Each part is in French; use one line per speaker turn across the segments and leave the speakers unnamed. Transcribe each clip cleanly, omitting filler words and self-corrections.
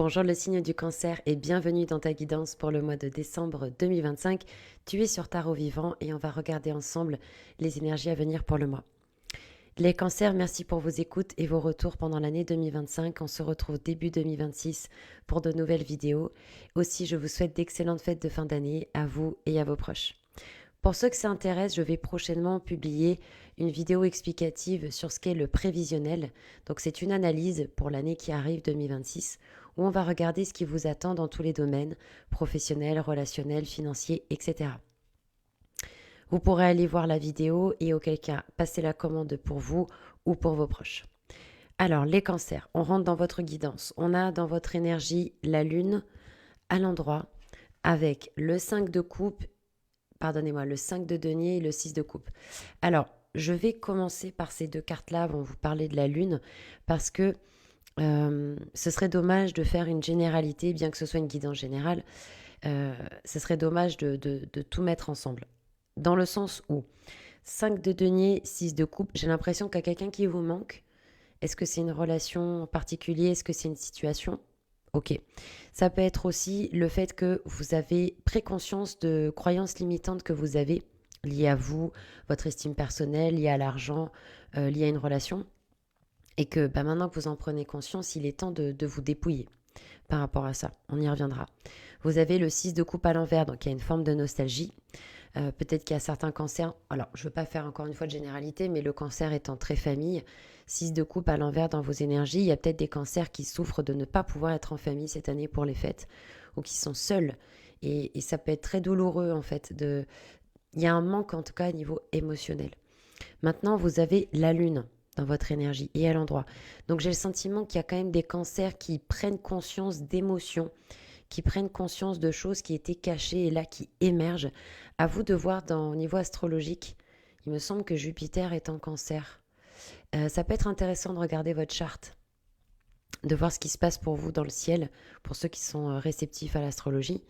Bonjour le signe du cancer et bienvenue dans ta guidance pour le mois de décembre 2025. Tu es sur Tarot Vivant et on va regarder ensemble les énergies à venir pour le mois. Les cancers, merci pour vos écoutes et vos retours pendant l'année 2025. On se retrouve début 2026 pour de nouvelles vidéos. Aussi, je vous souhaite d'excellentes fêtes de fin d'année à vous et à vos proches. Pour ceux que ça intéresse, je vais prochainement publier une vidéo explicative sur ce qu'est le prévisionnel. Donc c'est une analyse pour l'année qui arrive 2026 où on va regarder ce qui vous attend dans tous les domaines, professionnels, relationnels, financiers, etc. Vous pourrez aller voir la vidéo et auquel cas passer la commande pour vous ou pour vos proches. Alors les cancers, on rentre dans votre guidance. On a dans votre énergie la lune à l'endroit avec le 5 de coupe, pardonnez-moi, le 5 de denier et le 6 de coupe. Alors, je vais commencer par ces deux cartes-là, vont vous parler de la lune, parce que ce serait dommage de faire une généralité, bien que ce soit une guidance générale, ce serait dommage de tout mettre ensemble. Dans le sens où 5 de denier, 6 de coupe, j'ai l'impression qu'il y a quelqu'un qui vous manque. Est-ce que c'est une relation en particulier? Est-ce que c'est une situation? Ok. Ça peut être aussi le fait que vous avez pris conscience de croyances limitantes que vous avez liées à vous, votre estime personnelle, liées à l'argent, liées à une relation. Et que maintenant que vous en prenez conscience, il est temps de vous dépouiller par rapport à ça. On y reviendra. Vous avez le 6 de coupe à l'envers, donc il y a une forme de nostalgie. Peut-être qu'il y a certains cancers, alors je ne veux pas faire encore une fois de généralité, mais le cancer étant très famille, 6 de coupe à l'envers dans vos énergies, il y a peut-être des cancers qui souffrent de ne pas pouvoir être en famille cette année pour les fêtes, ou qui sont seuls. Et ça peut être très douloureux en fait. Il y a un manque en tout cas au niveau émotionnel. Maintenant, vous avez la lune dans votre énergie et à l'endroit. Donc j'ai le sentiment qu'il y a quand même des cancers qui prennent conscience d'émotions, qui prennent conscience de choses qui étaient cachées et là qui émergent. À vous de voir au niveau astrologique. Il me semble que Jupiter est en cancer. Ça peut être intéressant de regarder votre charte, de voir ce qui se passe pour vous dans le ciel, pour ceux qui sont réceptifs à l'astrologie.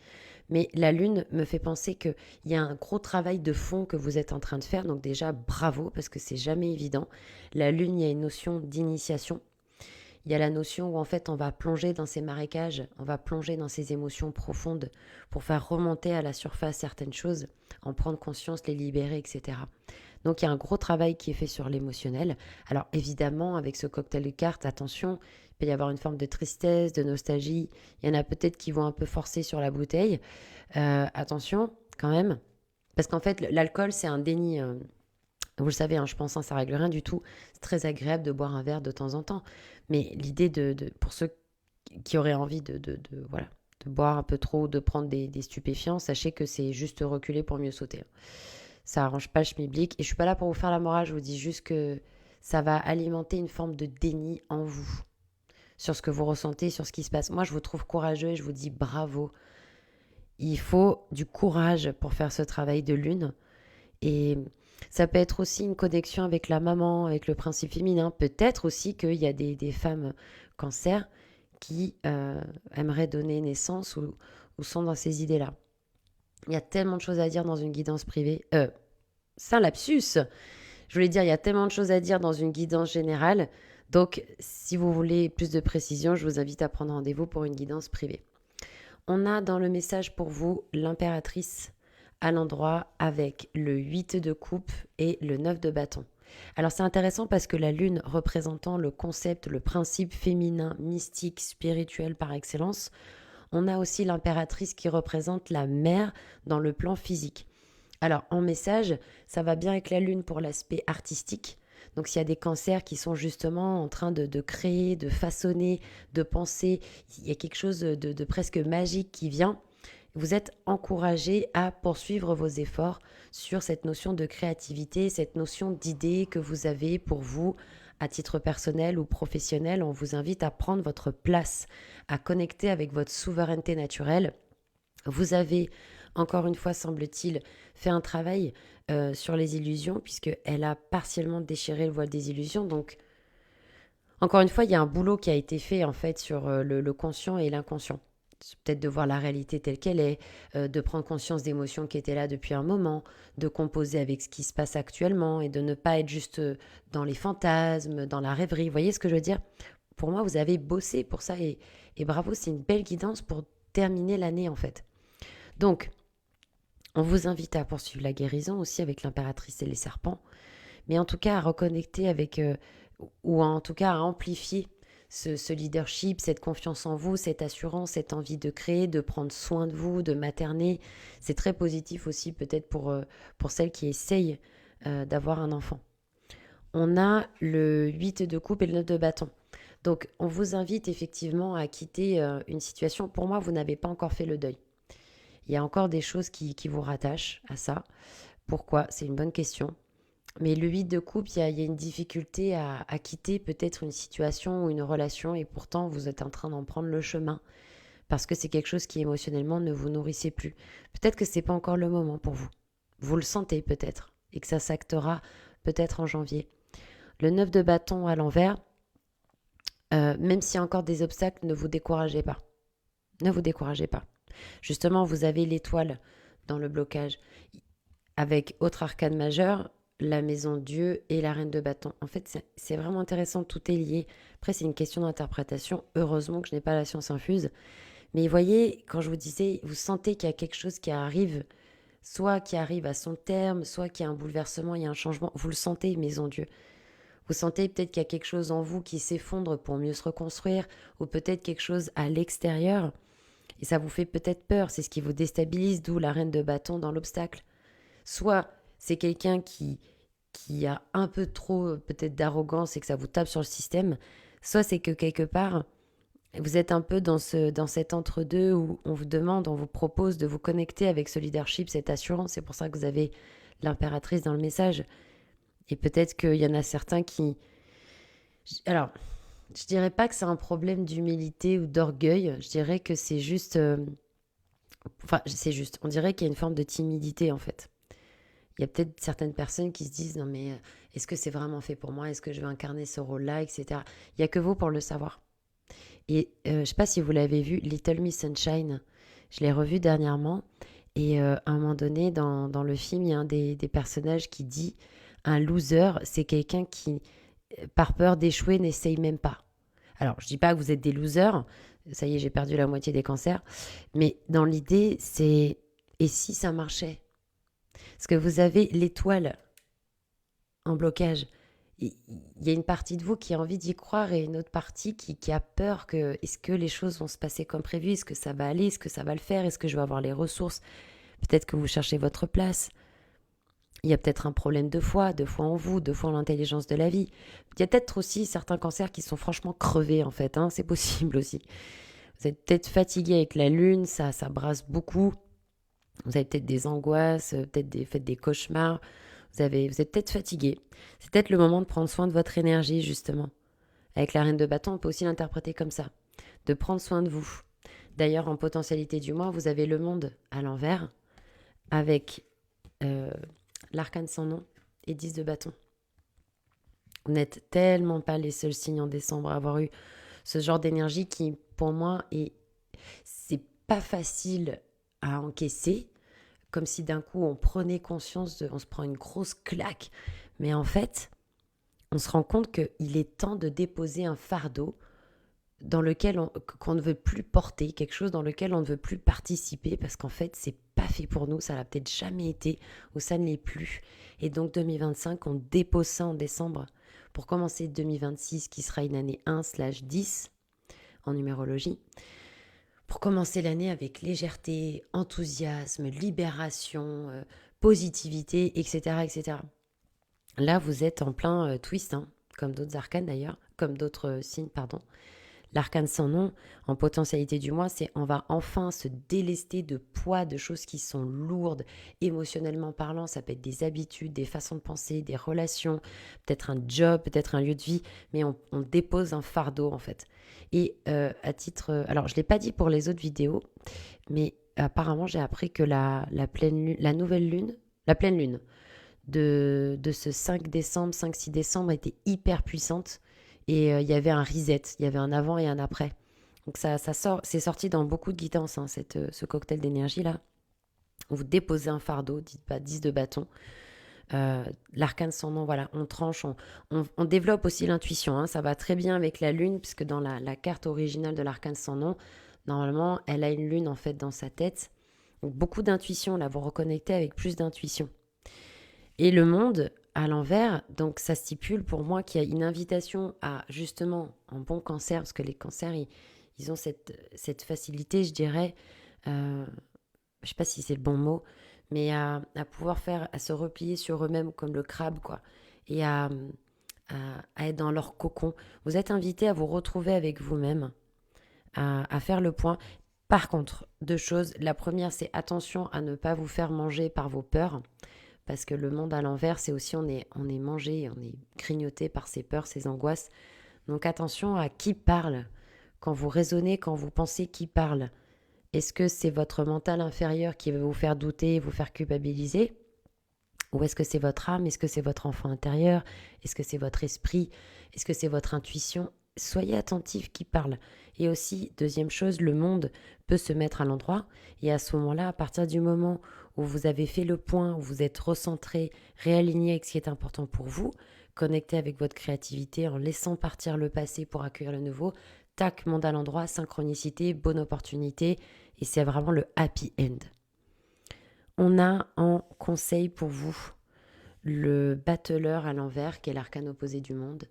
Mais la lune me fait penser qu'il y a un gros travail de fond que vous êtes en train de faire. Donc déjà, bravo, parce que c'est jamais évident. La lune, il y a une notion d'initiation. Il y a la notion où en fait on va plonger dans ces marécages, on va plonger dans ces émotions profondes pour faire remonter à la surface certaines choses, en prendre conscience, les libérer, etc. Donc il y a un gros travail qui est fait sur l'émotionnel. Alors évidemment, avec ce cocktail de cartes, attention, il peut y avoir une forme de tristesse, de nostalgie. Il y en a peut-être qui vont un peu forcer sur la bouteille. Attention quand même, parce qu'en fait l'alcool c'est un déni. Vous le savez, hein, je pense, hein, ça règle rien du tout. C'est très agréable de boire un verre de temps en temps. Mais l'idée pour ceux qui auraient envie voilà, de boire un peu trop, de prendre des stupéfiants, sachez que c'est juste reculer pour mieux sauter. Ça arrange pas le schmilblick. Et je suis pas là pour vous faire la morale, je vous dis juste que ça va alimenter une forme de déni en vous sur ce que vous ressentez, sur ce qui se passe. Moi, je vous trouve courageux et je vous dis bravo. Il faut du courage pour faire ce travail de lune. Et ça peut être aussi une connexion avec la maman, avec le principe féminin. Peut-être aussi qu'il y a des femmes cancer qui aimeraient donner naissance ou sont dans ces idées-là. Il y a tellement de choses à dire dans une guidance privée. C'est un lapsus. Je voulais dire, il y a tellement de choses à dire dans une guidance générale. Donc, si vous voulez plus de précision, je vous invite à prendre rendez-vous pour une guidance privée. On a dans le message pour vous l'impératrice à l'endroit avec le 8 de coupe et le 9 de bâton. Alors c'est intéressant parce que la lune représentant le concept, le principe féminin, mystique, spirituel par excellence, on a aussi l'impératrice qui représente la mère dans le plan physique. Alors en message, ça va bien avec la lune pour l'aspect artistique. Donc s'il y a des cancers qui sont justement en train de créer, de façonner, de penser, il y a quelque chose de presque magique qui vient. Vous êtes encouragé à poursuivre vos efforts sur cette notion de créativité, cette notion d'idée que vous avez pour vous à titre personnel ou professionnel. On vous invite à prendre votre place, à connecter avec votre souveraineté naturelle. Vous avez, encore une fois, semble-t-il, fait un travail sur les illusions, puisqu'elle a partiellement déchiré le voile des illusions. Donc, encore une fois, il y a un boulot qui a été fait, en fait, sur le conscient et l'inconscient. C'est peut-être de voir la réalité telle qu'elle est, de prendre conscience d'émotions qui étaient là depuis un moment, de composer avec ce qui se passe actuellement et de ne pas être juste dans les fantasmes, dans la rêverie. Vous voyez ce que je veux dire? pour moi, vous avez bossé pour ça et bravo, c'est une belle guidance pour terminer l'année en fait. Donc, on vous invite à poursuivre la guérison aussi avec l'impératrice et les serpents, mais en tout cas à reconnecter avec, ou en tout cas à amplifier ce leadership, cette confiance en vous, cette assurance, cette envie de créer, de prendre soin de vous, de materner. C'est très positif aussi peut-être pour celles qui essayent d'avoir un enfant. On a le 8 de coupe et le 9 de bâton. Donc on vous invite effectivement à quitter une situation. Pour moi, vous n'avez pas encore fait le deuil. Il y a encore des choses qui vous rattachent à ça. Pourquoi? C'est une bonne question. Mais le 8 de coupe, il y a une difficulté à quitter peut-être une situation ou une relation et pourtant vous êtes en train d'en prendre le chemin parce que c'est quelque chose qui émotionnellement ne vous nourrissait plus. Peut-être que ce n'est pas encore le moment pour vous. Vous le sentez peut-être et que ça s'actera peut-être en janvier. Le 9 de bâton à l'envers, même s'il y a encore des obstacles, ne vous découragez pas. Ne vous découragez pas. Justement, vous avez l'étoile dans le blocage avec autre arcane majeur, la maison Dieu et la reine de bâton. En fait, c'est vraiment intéressant, tout est lié. Après, c'est une question d'interprétation. Heureusement que je n'ai pas la science infuse. Mais voyez, quand je vous disais, vous sentez qu'il y a quelque chose qui arrive, soit qui arrive à son terme, soit qu'il y a un bouleversement, il y a un changement. Vous le sentez, maison Dieu. Vous sentez peut-être qu'il y a quelque chose en vous qui s'effondre pour mieux se reconstruire, ou peut-être quelque chose à l'extérieur. Et ça vous fait peut-être peur, c'est ce qui vous déstabilise, d'où la reine de bâton dans l'obstacle. Soit c'est quelqu'un qui a un peu trop peut-être d'arrogance et que ça vous tape sur le système, soit c'est que quelque part, vous êtes un peu dans cet entre-deux où on vous demande, on vous propose de vous connecter avec ce leadership, cette assurance. C'est pour ça que vous avez l'impératrice dans le message. Et peut-être qu'il y en a certains qui... Alors, je dirais pas que c'est un problème d'humilité ou d'orgueil. Je dirais que c'est juste... Enfin, c'est juste. On dirait qu'il y a une forme de timidité, en fait. Il y a peut-être certaines personnes qui se disent, non mais est-ce que c'est vraiment fait pour moi? Est-ce que je vais incarner ce rôle-là, etc. Il n'y a que vous pour le savoir. Et je ne sais pas si vous l'avez vu, Little Miss Sunshine, je l'ai revu dernièrement. Et à un moment donné, dans le film, il y a un des personnages qui dit, un loser, c'est quelqu'un qui, par peur d'échouer, n'essaye même pas. Alors, je ne dis pas que vous êtes des losers, ça y est, j'ai perdu la moitié des cancers, mais dans l'idée, c'est, et si ça marchait? Parce que vous avez l'étoile en blocage. Il y a une partie de vous qui a envie d'y croire et une autre partie qui a peur que est-ce que les choses vont se passer comme prévu? Est-ce que ça va aller? Est-ce que ça va le faire? Est-ce que je vais avoir les ressources? Peut-être que vous cherchez votre place. Il y a peut-être un problème de foi en vous, de foi en l'intelligence de la vie. Il y a peut-être aussi certains cancers qui sont franchement crevés en fait, hein, c'est possible aussi. Vous êtes peut-être fatigué avec la lune, ça brasse beaucoup. Vous avez peut-être des angoisses, peut-être faites des cauchemars. Vous êtes peut-être fatigué. C'est peut-être le moment de prendre soin de votre énergie, justement. Avec la reine de bâton, on peut aussi l'interpréter comme ça. De prendre soin de vous. D'ailleurs, en potentialité du mois, vous avez le monde à l'envers, avec l'arcane sans nom et 10 de bâton. Vous n'êtes tellement pas les seuls signes en décembre à avoir eu ce genre d'énergie qui, pour moi, c'est pas facile à encaisser, comme si d'un coup on prenait conscience, on se prend une grosse claque. Mais en fait, on se rend compte qu'il est temps de déposer un fardeau dans lequel qu'on ne veut plus porter, quelque chose dans lequel on ne veut plus participer, parce qu'en fait, c'est pas fait pour nous, ça l'a peut-être jamais été, ou ça ne l'est plus. Et donc 2025, on dépose ça en décembre, pour commencer 2026, qui sera une année 1/10 en numérologie, pour commencer l'année avec légèreté, enthousiasme, libération, positivité, etc., etc. Là, vous êtes en plein twist, hein, comme d'autres arcanes d'ailleurs, comme d'autres signes, pardon. L'arcane sans nom, en potentialité du mois, c'est on va enfin se délester de poids, de choses qui sont lourdes, émotionnellement parlant. Ça peut être des habitudes, des façons de penser, des relations, peut-être un job, peut-être un lieu de vie, mais on dépose un fardeau en fait. Et à titre... alors, je ne l'ai pas dit pour les autres vidéos, mais apparemment, j'ai appris que la pleine lune, la nouvelle lune, la pleine lune de ce 5 décembre, 5-6 décembre était hyper puissante. Et il y avait un reset, il y avait un avant et un après. Donc c'est sorti dans beaucoup de guidances, hein, ce cocktail d'énergie-là. Vous déposez un fardeau, dites pas 10 de bâton. L'arcane sans nom, voilà, on tranche, on développe aussi l'intuition, hein, ça va très bien avec la lune, puisque dans la carte originale de l'arcane sans nom, normalement, elle a une lune en fait dans sa tête. Donc beaucoup d'intuition, là, vous reconnectez avec plus d'intuition. Et le monde à l'envers, donc ça stipule pour moi qu'il y a une invitation à justement, en bon cancer, parce que les cancers, ils ont cette facilité, je dirais, je ne sais pas si c'est le bon mot, mais à pouvoir faire, à se replier sur eux-mêmes comme le crabe, quoi, et à être dans leur cocon. Vous êtes invité à vous retrouver avec vous-même, à faire le point. Par contre, deux choses. La première, c'est attention à ne pas vous faire manger par vos peurs, parce que le monde à l'envers, c'est aussi on est mangé, on est grignoté par ses peurs, ses angoisses. Donc attention à qui parle. Quand vous raisonnez, quand vous pensez qui parle. Est-ce que c'est votre mental inférieur qui va vous faire douter, vous faire culpabiliser? Ou est-ce que c'est votre âme? Est-ce que c'est votre enfant intérieur? Est-ce que c'est votre esprit? Est-ce que c'est votre intuition? Soyez attentif qui parle. Et aussi, deuxième chose, le monde peut se mettre à l'endroit. Et à ce moment-là, à partir du moment où vous avez fait le point, où vous êtes recentré, réaligné avec ce qui est important pour vous, connecté avec votre créativité en laissant partir le passé pour accueillir le nouveau, tac, monde à l'endroit, synchronicité, bonne opportunité. Et c'est vraiment le happy end. On a en conseil pour vous le battleur à l'envers, qui est l'arcane opposé du monde,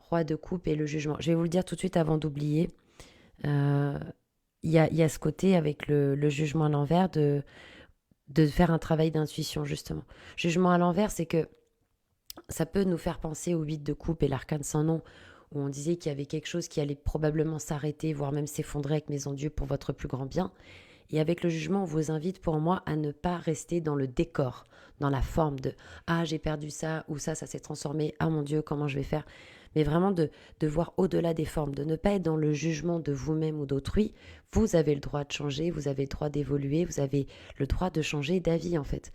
roi de coupe et le jugement. Je vais vous le dire tout de suite avant d'oublier. Il y a ce côté avec le jugement à l'envers de faire un travail d'intuition, justement. Jugement à l'envers, c'est que ça peut nous faire penser au 8 de coupe et l'arcane sans nom, où on disait qu'il y avait quelque chose qui allait probablement s'arrêter, voire même s'effondrer avec Maison Dieu pour votre plus grand bien. Et avec le jugement, on vous invite pour moi à ne pas rester dans le décor, dans la forme de « Ah, j'ai perdu ça » ou « Ça s'est transformé, ah mon Dieu, comment je vais faire ?» Mais vraiment de voir au-delà des formes, de ne pas être dans le jugement de vous-même ou d'autrui. Vous avez le droit de changer, vous avez le droit d'évoluer, vous avez le droit de changer d'avis en fait.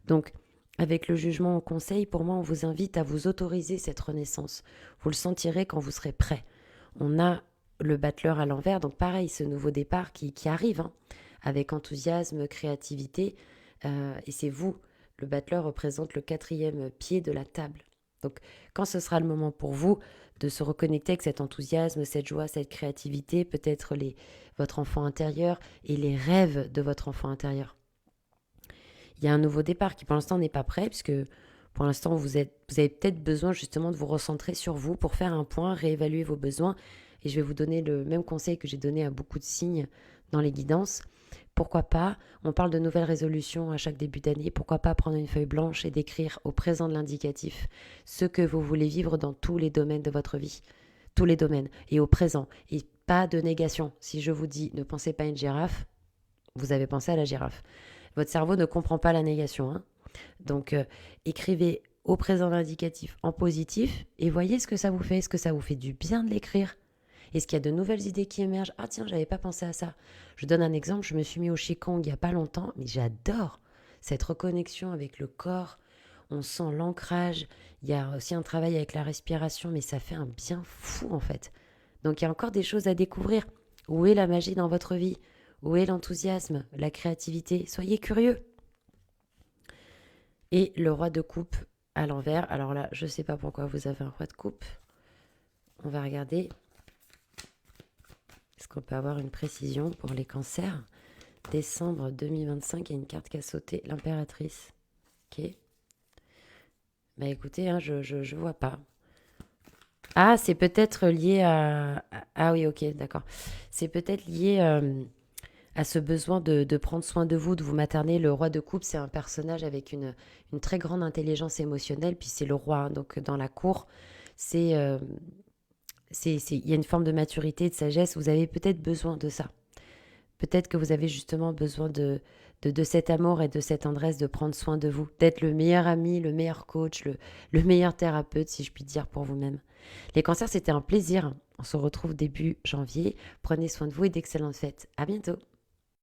Donc, avec le jugement en conseil, pour moi, on vous invite à vous autoriser cette renaissance. Vous le sentirez quand vous serez prêt. On a le battleur à l'envers, donc pareil, ce nouveau départ qui arrive, hein, avec enthousiasme, créativité. Et c'est vous, le battleur représente le 4e pied de la table. Donc quand ce sera le moment pour vous de se reconnecter avec cet enthousiasme, cette joie, cette créativité, peut-être votre enfant intérieur et les rêves de votre enfant intérieur. Il y a un nouveau départ qui pour l'instant n'est pas prêt, puisque pour l'instant vous avez peut-être besoin justement de vous recentrer sur vous pour faire un point, réévaluer vos besoins. Et je vais vous donner le même conseil que j'ai donné à beaucoup de signes dans les guidances. Pourquoi pas, on parle de nouvelles résolutions à chaque début d'année, pourquoi pas prendre une feuille blanche et d'écrire au présent de l'indicatif ce que vous voulez vivre dans tous les domaines de votre vie. Tous les domaines. Et au présent. Et pas de négation. Si je vous dis ne pensez pas à une girafe, vous avez pensé à la girafe. Votre cerveau ne comprend pas la négation. Hein. Donc écrivez au présent de l'indicatif en positif et voyez ce que ça vous fait. Est-ce que ça vous fait du bien de l'écrire? Est-ce qu'il y a de nouvelles idées qui émergent? Ah tiens, j'avais pas pensé à ça. Je donne un exemple, je me suis mis au Qigong il n'y a pas longtemps, mais j'adore cette reconnexion avec le corps. On sent l'ancrage. Il y a aussi un travail avec la respiration, mais ça fait un bien fou en fait. Donc il y a encore des choses à découvrir. Où est la magie dans votre vie? Où est l'enthousiasme, la créativité? Soyez curieux. Et le roi de coupe à l'envers. Alors là, je ne sais pas pourquoi vous avez un roi de coupe. On va regarder. Est-ce qu'on peut avoir une précision pour les cancers? Décembre 2025, il y a une carte qui a sauté, l'impératrice. Ok. Bah écoutez, hein, je vois pas. Ah, c'est peut-être lié à... Ah oui, ok, d'accord. C'est peut-être lié à ce besoin de prendre soin de vous, de vous materner. Le roi de coupe, c'est un personnage avec une très grande intelligence émotionnelle, puis c'est le roi. Hein, donc dans la cour, il y a une forme de maturité, de sagesse. Vous avez peut-être besoin de ça. Peut-être que vous avez justement besoin de cet amour et de cette tendresse, de prendre soin de vous, d'être le meilleur ami, le meilleur coach, le meilleur thérapeute, si je puis dire, pour vous-même. Les cancers, c'était un plaisir. On se retrouve début janvier. Prenez soin de vous et d'excellentes fêtes. À bientôt.